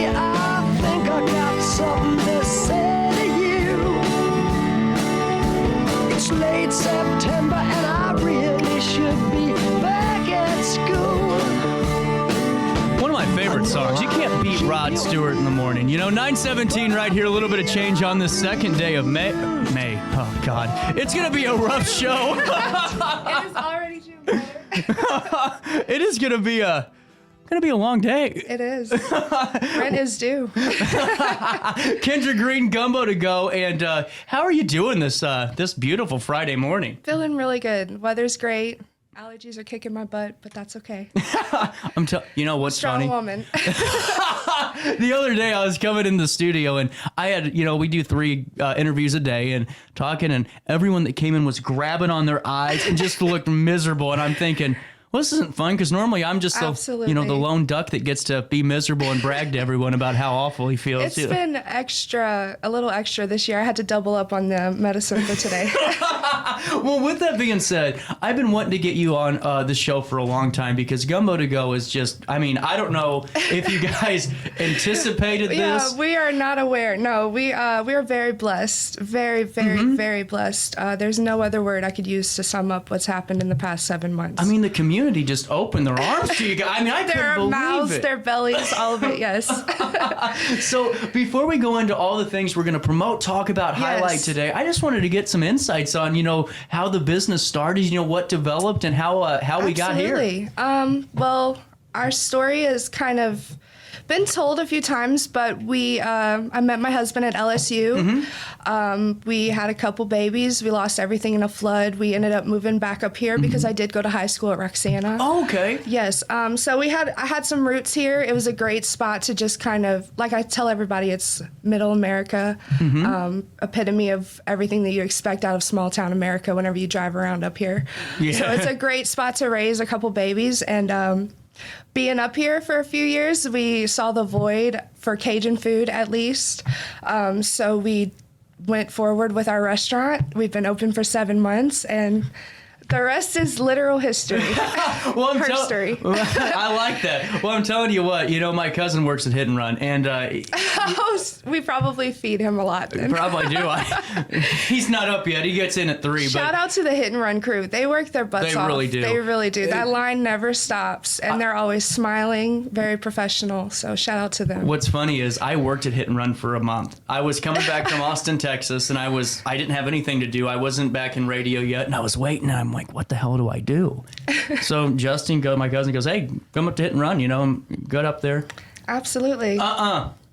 baby, I think I got something to say to you. It's late September and I really should be back at school. One of my favorite songs. You can't beat Rod Stewart in the morning. 9:17 right here. A little bit of change on this second day of May. Oh, God. It's going to be a rough show. It is already June better. It is going to be a long day. It is. Rent is due. Kyndra Green, Gumbo to go. And how are you doing this beautiful Friday morning? Feeling really good. Weather's great. Allergies are kicking my butt, but that's okay. You know what's Strong funny? woman. The other day I was coming in the studio and I had, we do 3 interviews a day and talking, and everyone that came in was grabbing on their eyes and just looked miserable. And I'm thinking, well, this isn't fun, because normally I'm just the lone duck that gets to be miserable and brag to everyone about how awful he feels. It's been a little extra this year. I had to double up on the medicine for today. Well, with that being said, I've been wanting to get you on the show for a long time, because Gumbo to go is just, I don't know if you guys anticipated this. Yeah, we are not aware. No, we are very blessed. Very, very, very blessed. There's no other word I could use to sum up what's happened in the past 7 months. The community just opened their arms to you guys. I couldn't believe mouths, it. their bellies, all of it, yes. So before we go into all the things we're going to promote, talk about, highlight today, I just wanted to get some insights on, how the business started, what developed, and how we got here. Well, our story is kind of been told a few times, but I met my husband at LSU. We had a couple babies. We lost everything in a flood. We ended up moving back up here because I did go to high school at Roxana. Oh, okay. Yes. So I had some roots here. It was a great spot to just kind of, like I tell everybody, it's middle America, epitome of everything that you expect out of small town America whenever you drive around up here. Yeah. So it's a great spot to raise a couple babies. And being up here for a few years, we saw the void for Cajun food, at least. So we went forward with our restaurant. We've been open for 7 months, and the rest is literal history. Well, history. I like that. Well, I'm telling you what, my cousin works at Hit and Run, and we probably feed him a lot then. Probably do. He's not up yet. He gets in at 3. Shout out to the Hit and Run crew. They work their butts off. They really do. They really do. That line never stops, and they're always smiling, very professional. So shout out to them. What's funny is I worked at Hit and Run for a month. I was coming back from Austin, Texas, and I didn't have anything to do. I wasn't back in radio yet, and I was waiting, and I'm like, what the hell do I do? So Justin, my cousin, goes, hey, come up to Hit and Run, good up there. Absolutely.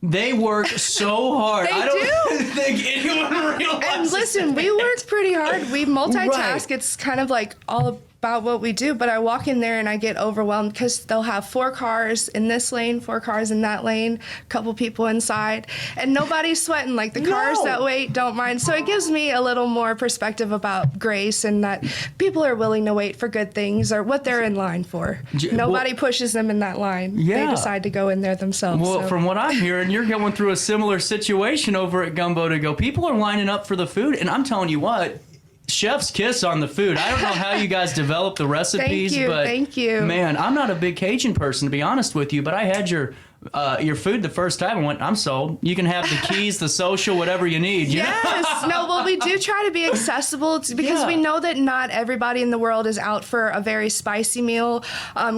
They work so hard. I don't think anyone realizes. And listen, we work pretty hard. We multitask. Right. It's kind of like all about what we do, but I walk in there and I get overwhelmed because they'll have 4 cars in this lane, 4 cars in that lane, a couple people inside, and nobody's sweating. Like the cars that wait don't mind. So it gives me a little more perspective about grace, and that people are willing to wait for good things or what they're in line for. Nobody pushes them in that line. Yeah. They decide to go in there themselves. Well, from what I'm hearing, you're going through a similar situation over at Gumbo to go. People are lining up for the food, and I'm telling you what, chef's kiss on the food. I don't know how you guys develop the recipes, Thank you. Man, I'm not a big Cajun person, to be honest with you, but I had your food the first time and went, I'm sold. You can have the keys, the social, whatever you need. Yes. No, well, we do try to be accessible because we know that not everybody in the world is out for a very spicy meal.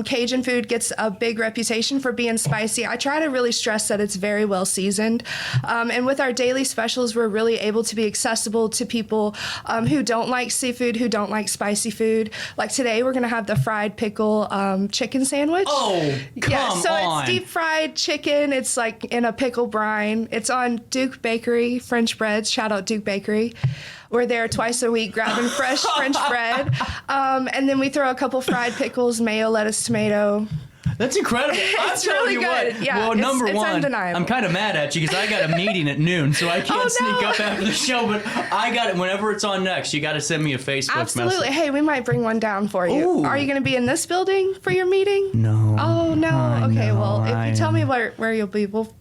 Cajun food gets a big reputation for being spicy. I try to really stress that it's very well seasoned. And with our daily specials, we're really able to be accessible to people who don't like seafood, who don't like spicy food. Like today, we're going to have the fried pickle chicken sandwich. Oh, come so on. It's deep fried chicken. It's like in a pickle brine. It's on Duke Bakery French breads. Shout out Duke Bakery. We're there twice a week grabbing fresh French bread. And then we throw a couple fried pickles, mayo, lettuce, tomato. That's incredible. It's really good. Yeah, well, number it's one, undeniable. I'm kind of mad at you because I got a meeting at noon, so I can't sneak up after the show. But I got it. Whenever it's on next, you got to send me a Facebook Absolutely. message. Hey, we might bring one down for you. Ooh. Are you going to be in this building for your meeting? No. Oh, no. Okay, know, well, if you tell me where you'll be, we'll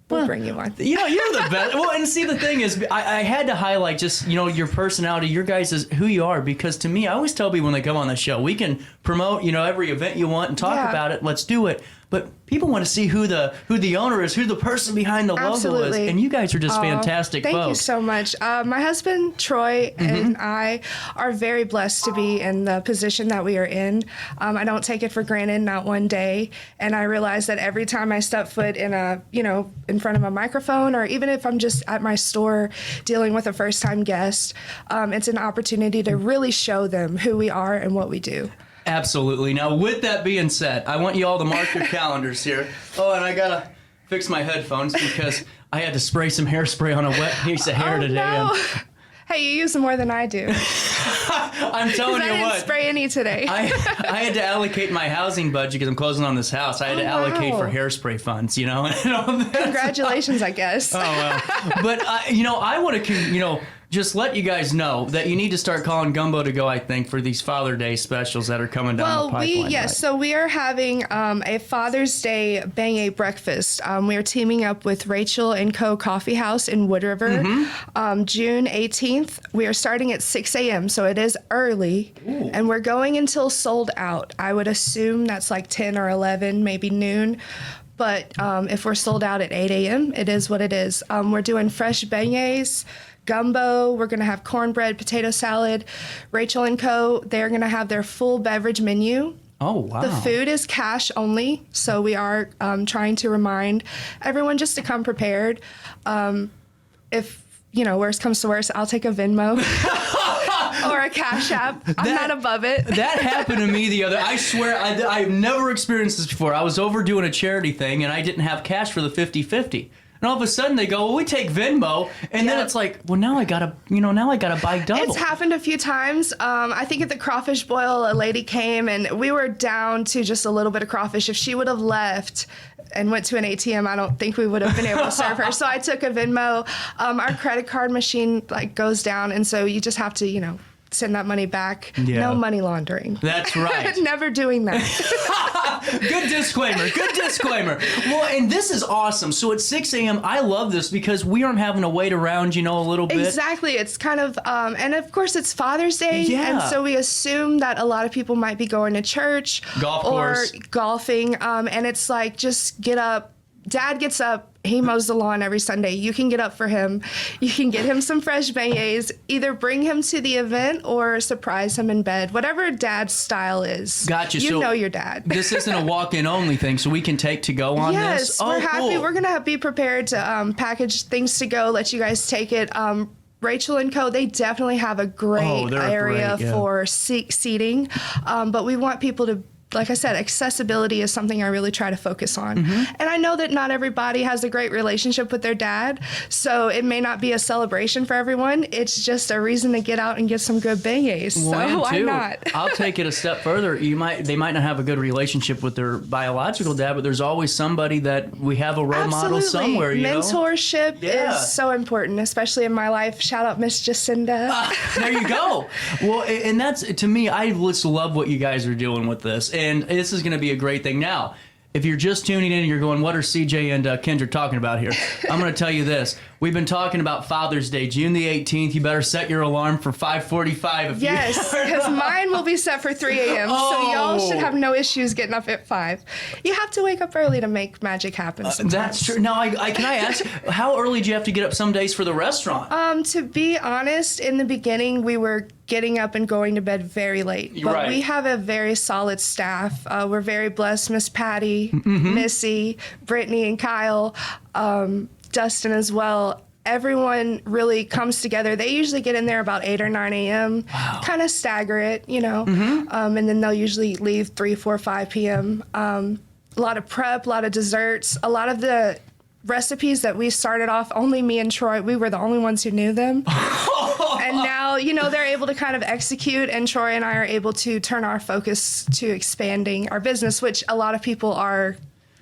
bring you one. You're the best. Well, and see, the thing is, I had to highlight just, your personality, your guys, is who you are, because to me, I always tell people when they come on the show, we can promote, every event you want and talk about it. Let's do it. but people want to see who the owner is, who the person behind the logo Absolutely. is. And you guys are just fantastic Thank folks. you so much. My husband, Troy, and I are very blessed to be in the position that we are in. I don't take it for granted, not one day. And I realize that every time I step foot in in front of a microphone, or even if I'm just at my store dealing with a first-time guest, it's an opportunity to really show them who we are and what we do. Absolutely. Now, with that being said, I want you all to mark your calendars here. Oh, and I gotta fix my headphones because I had to spray some hairspray on a wet piece of hair today. No. And Hey, you use more than I do. I'm telling I you didn't what. spray any today. I had to allocate my housing budget because I'm closing on this house. I had to allocate wow. for hairspray funds, and all that. Congratulations, I guess. Oh, well. But, I want to, just let you guys know that you need to start calling Gumbo to go, I think, for these Father Day specials that are coming down the pipeline. So we are having a Father's Day beignet breakfast. We are teaming up with Rachel & Co. Coffee House in Wood River. June 18th. We are starting at 6 a.m., so it is early. Ooh. And we're going until sold out. I would assume that's like 10 or 11, maybe noon. But if we're sold out at 8 a.m., it is what it is. We're doing fresh beignets, gumbo. We're going to have cornbread, potato salad. Rachel & Co., they're going to have their full beverage menu. Oh, wow. The food is cash only, so we are trying to remind everyone just to come prepared. If, worst comes to worst, I'll take a Venmo. Or a Cash App. I'm not above it. That happened to me the other. I swear, I've never experienced this before. I was over doing a charity thing, and I didn't have cash for the 50-50. And all of a sudden they go, well, we take Venmo, and then it's like, well, now I gotta buy double. It's happened a few times. I think at the crawfish boil, a lady came, and we were down to just a little bit of crawfish. If she would have left and went to an ATM, I don't think we would have been able to serve her. So I took a Venmo. Our credit card machine goes down, and so you just have to, send that money back. Yeah. No money laundering. That's right. Never doing that. Good disclaimer. Good disclaimer. Well, and this is awesome. So at 6 a.m., I love this because we aren't having to wait around, a little bit. Exactly. It's kind of, and of course it's Father's Day. Yeah. And so we assume that a lot of people might be going to church. Golf or course. golfing. And it's like, just get up. Dad gets up. He mows the lawn every Sunday. You can get up for him. You can get him some fresh beignets. Either bring him to the event or surprise him in bed. Whatever Dad's style is. Gotcha. You So know your dad. This isn't a walk-in only thing, so we can take to go on Yes, this. we're happy. Cool. We're gonna be prepared to package things to go. Let you guys take it. Rachel & Co., they definitely have a great they're area great, yeah. for seating, but we want people to, like I said, accessibility is something I really try to focus on. And I know that not everybody has a great relationship with their dad, so it may not be a celebration for everyone. It's just a reason to get out and get some good beignets. So why not? I'll take it a step further. They might not have a good relationship with their biological dad, but there's always somebody that we have a role model somewhere. Mentorship is so important, especially in my life. Shout out Miss Jacinda. There you go. Well, and that's, to me, I just love what you guys are doing with this. And this is going to be a great thing. Now, if you're just tuning in and you're going, what are CJ and Kyndra talking about here? I'm going to tell you this. We've been talking about Father's Day, June the 18th. You better set your alarm for 5:45. Yes, because mine will be set for 3 a.m., so y'all should have no issues getting up at 5. You have to wake up early to make magic happen sometimes. That's true. Now, can I ask, how early do you have to get up some days for the restaurant? To be honest, in the beginning, we were getting up and going to bed very late. But Right. we have a very solid staff. We're very blessed. Miss Patty, Missy, Brittany, and Kyle, Dustin as well. Everyone really comes together. They usually get in there about 8 or 9 a.m., kind of stagger it, and then they'll usually leave 3, 4, 5 p.m. A lot of prep, a lot of desserts, a lot of the recipes that we started off, only me and Troy, we were the only ones who knew them. And now, they're able to kind of execute, and Troy and I are able to turn our focus to expanding our business, which a lot of people are,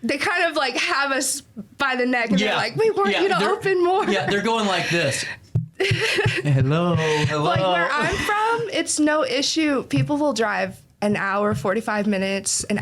they kind of have us by the neck, and they're like, we want you to open more. Yeah, they're going like this. Hello. Like where I'm from, it's no issue. People will drive an hour, 45 minutes, to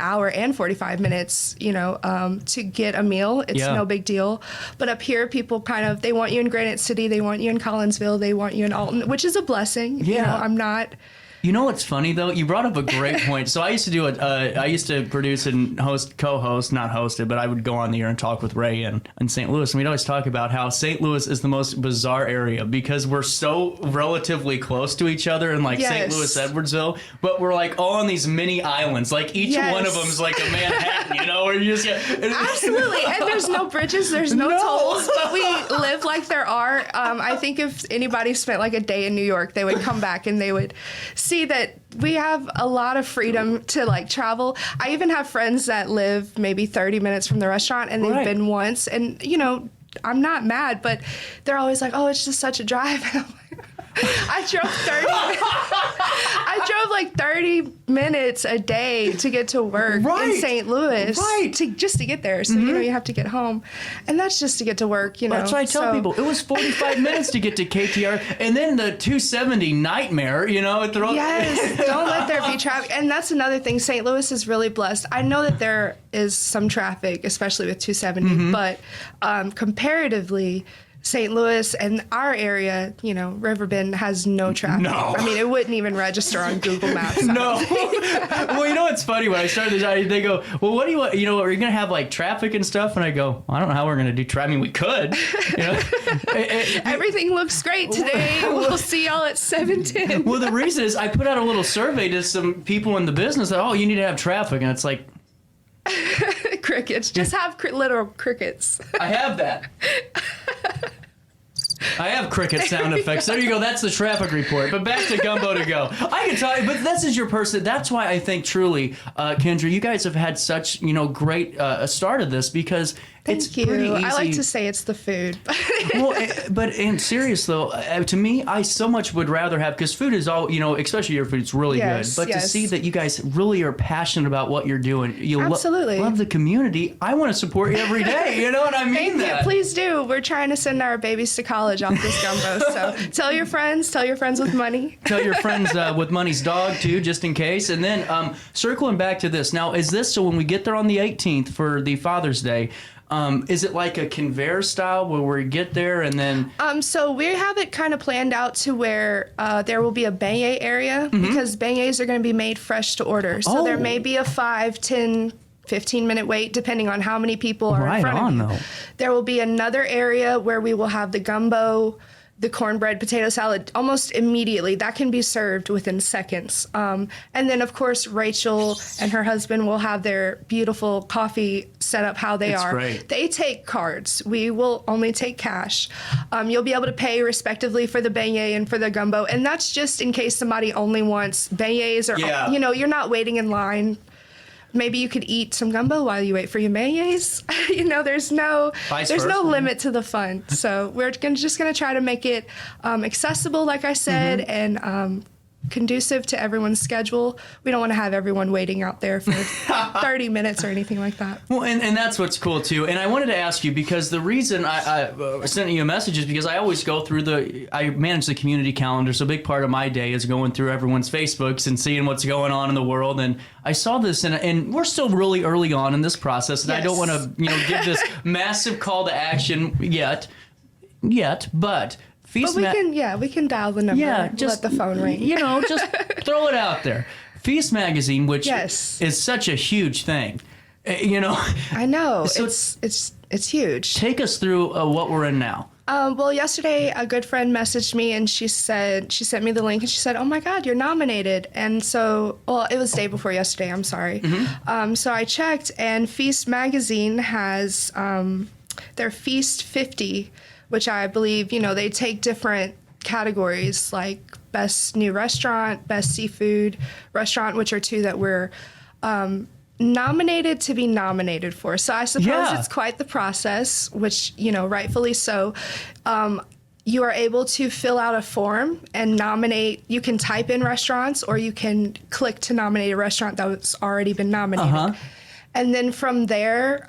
get a meal. It's no big deal. But up here, people they want you in Granite City, they want you in Collinsville, they want you in Alton, which is a blessing. Yeah. I'm not You know what's funny though? You brought up a great point. So I used to do I used to produce and co-host, not host it, but I would go on the air and talk with Ray in St. Louis, and we'd always talk about how St. Louis is the most bizarre area because we're so relatively close to each other in like St. Louis, Edwardsville, but we're like all on these mini islands. Like each one of them is like a Manhattan, you know, where you just absolutely, and there's no bridges, there's no tolls, but we live like there are. I think if anybody spent like a day in New York, they would come back and they would see that we have a lot of freedom to like travel. I even have friends that live maybe 30 minutes from the restaurant and they've been once, and you know, I'm not mad, but they're always like, oh, it's just such a drive. And I'm like, I drove like 30 minutes a day to get to work in St. Louis just to get there. So, you know, you have to get home. And that's just to get to work, you know. That's why I tell people. It was 45 minutes to get to KTR. And then the 270 nightmare, you know. Yes, don't let there be traffic. And that's another thing. St. Louis is really blessed. I know that there is some traffic, especially with 270, but comparatively, St. Louis and our area, you know, Riverbend has no traffic. No. I mean, it wouldn't even register on Google Maps. No. Well, you know what's funny? When I started the job, they go, well, what do you want? You know, are you going to have like traffic and stuff? And I go, I don't know how we're going to do traffic. I mean, we could. You know? Everything looks great today. We'll see y'all at 7:10. Well, the reason is I put out a little survey to some people in the business that, oh, you need to have traffic. And it's like, crickets. Just have literal crickets. I have that. I have cricket sound effects. There you go. That's the traffic report. But back to Gumbo to go. I can tell you, but this is your person. That's why I think truly, Kyndra, you guys have had such, you know, great start of this because it's pretty easy. I like to say it's the food. Well, but in serious though, to me, I so much would rather have, because food is all, you know, especially your food's really good. But to see that you guys really are passionate about what you're doing, you absolutely love the community. I want to support you every day. You know what I mean? Thank you. Please do. We're trying to send our babies to college off this Gumbo. So tell your friends with money. Tell your friends with money's dog too, just in case. And then circling back to this. Now, is this so when we get there on the 18th for the Father's Day? Is it like a conveyor style where we get there and then... So we have it kind of planned out to where there will be a beignet area because beignets are going to be made fresh to order. So there may be a 5, 10, 15-minute wait depending on how many people are in front of you. Though. There will be another area where we will have the gumbo, the cornbread potato salad almost immediately. That can be served within seconds. And then, of course, Rachel and her husband will have their beautiful coffee set up how they are. Great. They take cards. We will only take cash. You'll be able to pay respectively for the beignet and for the gumbo. And that's just in case somebody only wants beignets or, you know, you're not waiting in line. Maybe you could eat some gumbo while you wait for your beignets. You know, there's no limit to the fun. So we're just gonna try to make it accessible, like I said, and conducive to everyone's schedule. We don't want to have everyone waiting out there for 30 minutes or anything like that. Well, and that's what's cool too. And I wanted to ask you, because the reason I sent you a message is because I always go through I manage the community calendar, so a big part of my day is going through everyone's Facebooks and seeing what's going on in the world. And I saw this, and we're still really early on in this process, and I don't want to, you know, give this massive call to action yet, but... But we can dial the number. Yeah, just let the phone ring. You know, just throw it out there. Feast Magazine, which is such a huge thing. You know. I know. So it's huge. Take us through what we're in now. Well, yesterday a good friend messaged me and she sent me the link and she said, "Oh my God, you're nominated." And so, well, it was the day before yesterday. I'm sorry. So I checked, and Feast Magazine has their Feast 50. Which I believe, you know, they take different categories like best new restaurant, best seafood restaurant, which are two that we're nominated to be nominated for. So I suppose it's quite the process, which, you know, rightfully so. You are able to fill out a form and nominate. You can type in restaurants or you can click to nominate a restaurant that's already been nominated. And then from there,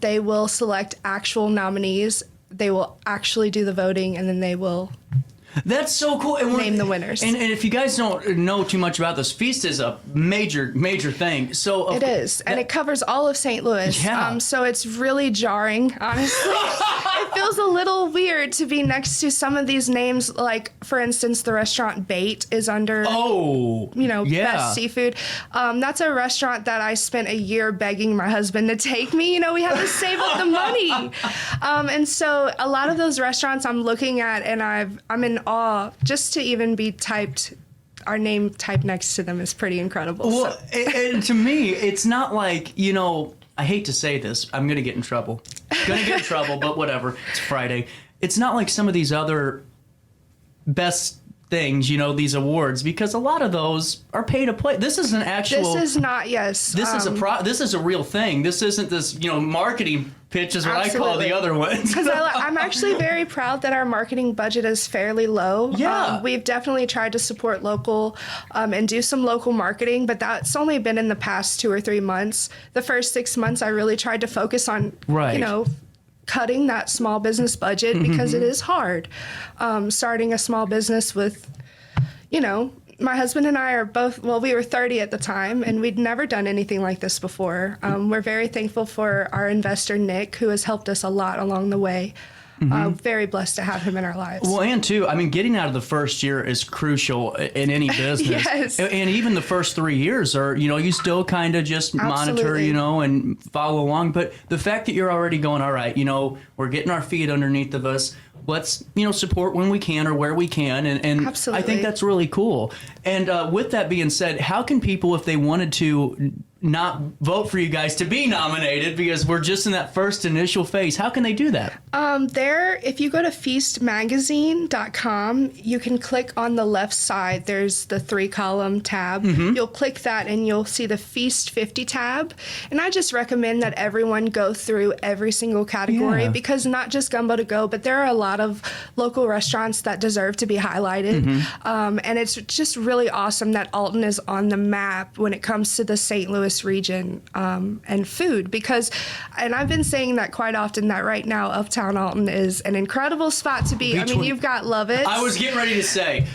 they will select actual nominees. They will actually do the voting, and then they will That's so cool. And name the winners. And if you guys don't know too much about this, Feast is a major thing. So it is, and it covers all of St. Louis. Yeah. So it's really jarring, honestly. it feels a little weird to be next to some of these names. Like, for instance, the restaurant Bait is under, best seafood. That's a restaurant that I spent a year begging my husband to take me. We had to save up the money. And so a lot of those restaurants I'm looking at, and I'm in awe just to even be our name typed next to them is pretty incredible. Well, and to me, it's not like, I hate to say this. I'm going to get in trouble. But whatever. It's Friday. It's not like some of these other best things, these awards, because a lot of those are pay to play. This is an actual... This is not, yes. This is a real thing. This isn't this, marketing pitch is what Absolutely. I call the other ones. Because I'm actually very proud that our marketing budget is fairly low. Yeah. We've definitely tried to support local and do some local marketing, but that's only been in the past 2 or 3 months. The first 6 months, I really tried to focus on, cutting that small business budget because it is hard. Starting a small business with, my husband and I are both, we were 30 at the time, and we'd never done anything like this before. We're very thankful for our investor, Nick, who has helped us a lot along the way. Very blessed to have him in our lives. Well, and too, getting out of the first year is crucial in any business. Yes. And even the first 3 years are, you still kind of just monitor, Absolutely. and follow along. But the fact that you're already going, all right, we're getting our feet underneath of us. Let's, support when we can or where we can. And Absolutely. I think that's really cool. And with that being said, how can people, if they wanted to not vote for you guys to be nominated, because we're just in that first initial phase, how can they do that? If you go to feastmagazine.com, you can click on the left side. There's the 3-column tab. You'll click that and you'll see the Feast 50 tab. And I just recommend that everyone go through every single category because not just Gumbo to go, but there are a lot of local restaurants that deserve to be highlighted. And it's just really awesome that Alton is on the map when it comes to the St. Louis region and food and I've been saying that quite often, that right now Uptown Alton is an incredible spot to be. You've got Lovitz. I was getting ready to say.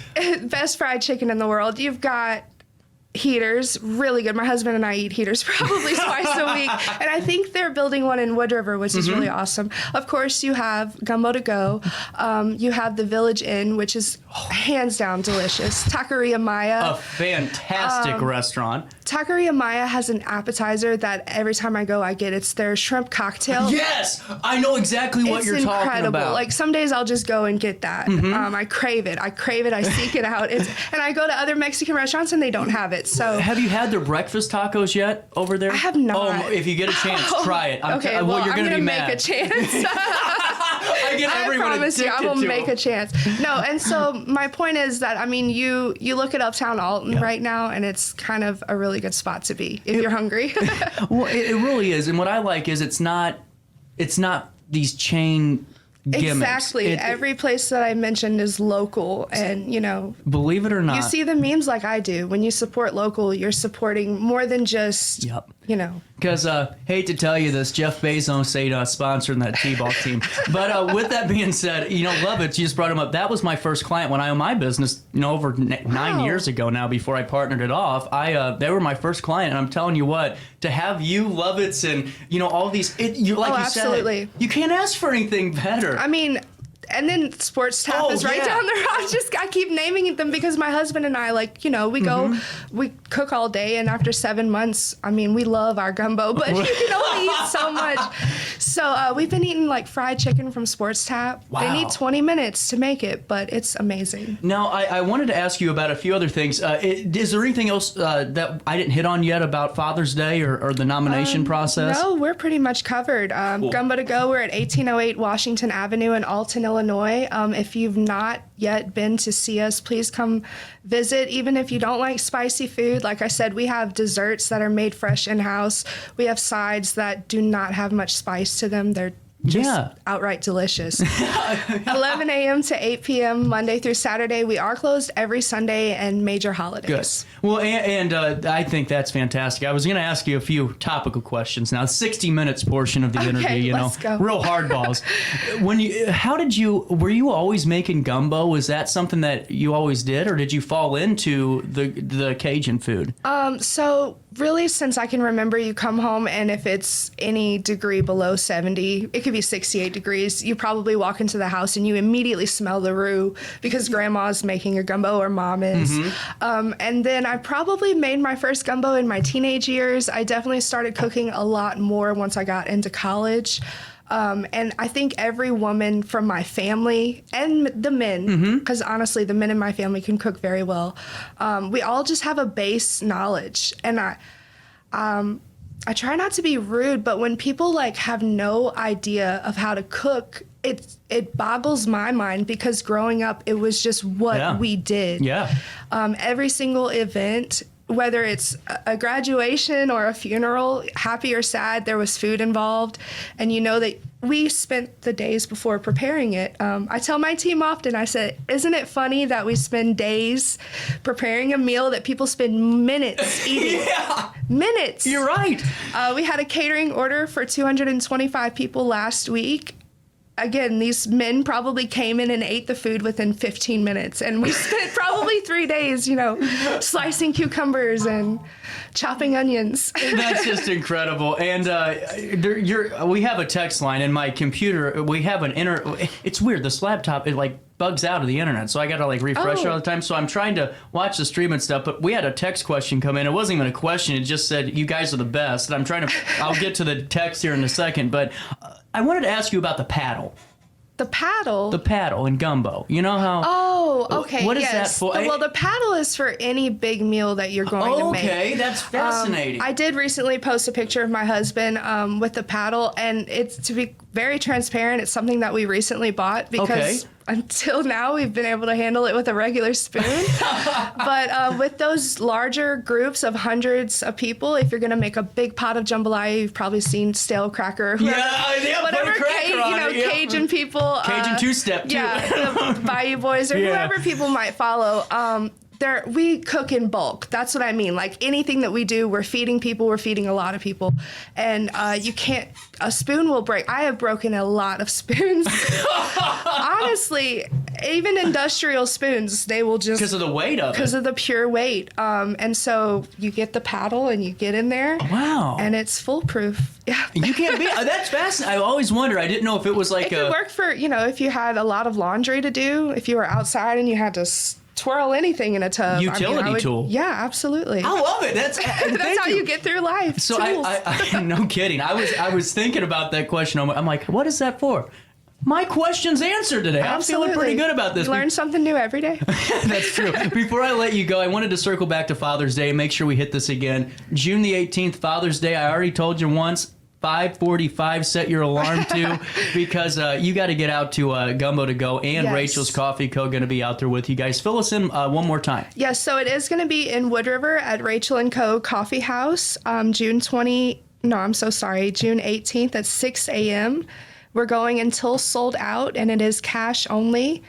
Best fried chicken in the world. You've got Heaters, really good. My husband and I eat Heaters probably twice a week. And I think they're building one in Wood River, which is really awesome. Of course, you have Gumbo to go. You have the Village Inn, which is hands down delicious. Taqueria Maya. A fantastic restaurant. Taqueria Maya has an appetizer that every time I go, I get. It's their shrimp cocktail. Yes! I know exactly what you're talking about. Like, some days I'll just go and get that. I crave it. I seek it out. And I go to other Mexican restaurants and they don't have it. So have you had their breakfast tacos yet over there? I have not. Oh, if you get a chance, try it. Okay, you're I'm going to be make mad. a chance. I promise you, I will make a chance. No, and so my point is that you look at Uptown Alton right now, and it's kind of a really good spot to be if you're hungry. Well, it really is, and what I like is it's not these chain gimmicks. Exactly. Every place that I mentioned is local, and believe it or not, you see the memes like I do. When you support local, you're supporting more than just Because hate to tell you this, Jeff Bezos ain't sponsoring that T-ball team. But with that being said, Lovitz, you just brought him up. That was my first client when I owned my business, over 9 years ago now. Before I partnered it off, they were my first client, and I'm telling you what, to have you, Lovitz, and all these, you absolutely. said, you can't ask for anything better. And then Sports Tap is right down the road. I keep naming them because my husband and I, we go, we cook all day, and after 7 months, we love our gumbo, but you can only eat so much. So we've been eating fried chicken from Sports Tap. Wow. They need 20 minutes to make it, but it's amazing. Now, I wanted to ask you about a few other things. Is there anything else that I didn't hit on yet about Father's Day or the nomination process? No, we're pretty much covered. Cool. Gumbo to go, we're at 1808 Washington Avenue in Alton, Illinois. If you've not yet been to see us, please come visit. Even if you don't like spicy food, like I said, we have desserts that are made fresh in-house. We have sides that do not have much spice to them. They're just outright delicious. 11 a.m. to 8 p.m. Monday through Saturday. We are closed every Sunday and major holidays. Good. Well, and I think that's fantastic. I was going to ask you a few topical questions now. 60 minutes portion of the interview, let's go. Real hardballs. Were you always making gumbo? Was that something that you always did, or did you fall into the Cajun food? So really, since I can remember, you come home, and if it's any degree below 70, it could could be 68 degrees. You probably walk into the house and you immediately smell the roux because grandma's making your gumbo or mom is. And then I probably made my first gumbo in my teenage years. I definitely started cooking a lot more once I got into college. And I think every woman from my family and the men, because honestly, the men in my family can cook very well. We all just have a base knowledge. And I try not to be rude, but when people like have no idea of how to cook, it boggles my mind because growing up, it was just what we did. Yeah. Every single event, whether it's a graduation or a funeral, happy or sad, there was food involved. And you know that we spent the days before preparing it. I tell my team often, I said, isn't it funny that we spend days preparing a meal that people spend minutes eating? Minutes. You're right. We had a catering order for 225 people last week. Again, these men probably came in and ate the food within 15 minutes. And we spent probably 3 days, slicing cucumbers and chopping onions. That's just incredible. And we have a text line in my computer. We have it's weird. This laptop, it like bugs out of the internet. So I got to like refresh it all the time. So I'm trying to watch the stream and stuff. But we had a text question come in. It wasn't even a question. It just said, you guys are the best. And I'll get to the text here in a second. But I wanted to ask you about the paddle. The paddle? The paddle in gumbo. You know how... Oh, okay. What is that for? Well, the paddle is for any big meal that you're going to make. Okay, that's fascinating. I did recently post a picture of my husband with the paddle, and it's, to be very transparent, it's something that we recently bought because until now we've been able to handle it with a regular spoon. But with those larger groups of hundreds of people, if you're going to make a big pot of jambalaya, you've probably seen stale cracker. Whatever Cajun people. Cajun two-step, too. Yeah, the Bayou Boys or whoever people might follow. We cook in bulk. That's what I mean. Like anything that we do, we're feeding people. We're feeding a lot of people. And a spoon will break. I have broken a lot of spoons. Honestly, even industrial spoons, they will just... Because of the weight of it. Because of the pure weight. And so you get the paddle and you get in there. Wow. And it's foolproof. Yeah. You can't be... That's fascinating. I always wondered. I didn't know if it was like it could work for, if you had a lot of laundry to do, if you were outside and you had to twirl anything in a tub. Utility tool. Yeah, absolutely. I love it. That's how you get through life. So I no kidding. I was thinking about that question. I'm like, what is that for? My question's answered today. Absolutely. I'm feeling pretty good about this. You learn something new every day. That's true. Before I let you go, I wanted to circle back to Father's Day and make sure we hit this again. June the 18th, Father's Day. I already told you once. 5:45, set your alarm to, because you got to get out to Gumbo to Go, and Rachel's Coffee Co. going to be out there with you guys. Fill us in one more time. Yes, so it is going to be in Wood River at Rachel & Co. Coffee House, June 18th at 6 a.m. We're going until sold out, and it is cash only.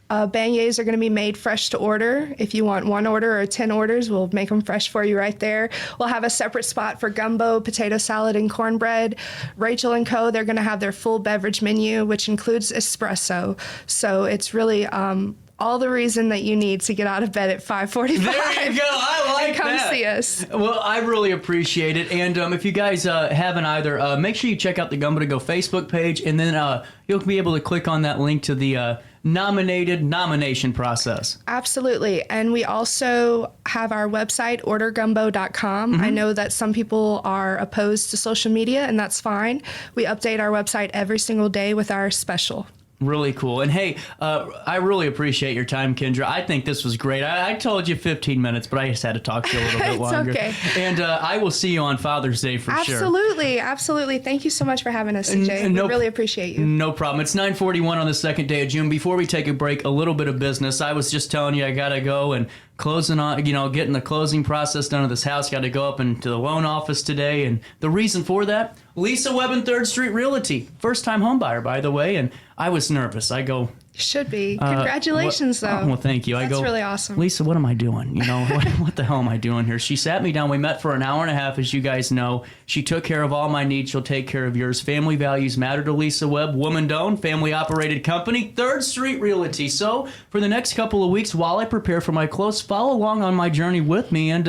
Beignets are going to be made fresh to order. If you want 1 order or 10 orders, we'll make them fresh for you right there. We'll have a separate spot for gumbo, potato salad, and cornbread. Rachel & Co., they're going to have their full beverage menu, which includes espresso. So it's really all the reason that you need to get out of bed at 5:45. There you go. I like and come that. see us. Well, I really appreciate it. And if you guys haven't either, make sure you check out the Gumbo to Go Facebook page, and then you'll be able to click on that link to the nomination process. Absolutely. And we also have our website, ordergumbo.com. I know that some people are opposed to social media, and that's fine. We update our website every single day with our special. Really cool. And hey, I really appreciate your time, Kyndra. I think this was great. I told you 15 minutes, but I just had to talk to you a little bit longer. It's okay. And I will see you on Father's Day for sure. Absolutely. Thank you so much for having us, CJ. We really appreciate you. No problem. It's 9:41 on the second day of June. Before we take a break, a little bit of business. I was just telling you I got to go and getting the closing process done of this house. Got to go up into the loan office today. And the reason for that, Lisa Webb and 3rd Street Realty. First-time home buyer, by the way. And I was nervous. I go... Should be. Congratulations, though. Oh, well, thank you. That's really awesome. Lisa, what am I doing? What the hell am I doing here? She sat me down. We met for an hour and a half, as you guys know. She took care of all my needs. She'll take care of yours. Family values matter to Lisa Webb. Woman-owned, family-operated company, 3rd Street Realty. So for the next couple of weeks, while I prepare for my close, follow along on my journey with me and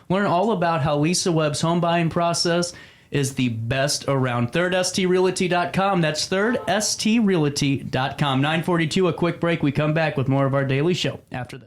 learn all about how Lisa Webb's home buying process is the best around. ThirdSTRealty.com. That's ThirdSTRealty.com. 9:42, a quick break. We come back with more of our daily show after this.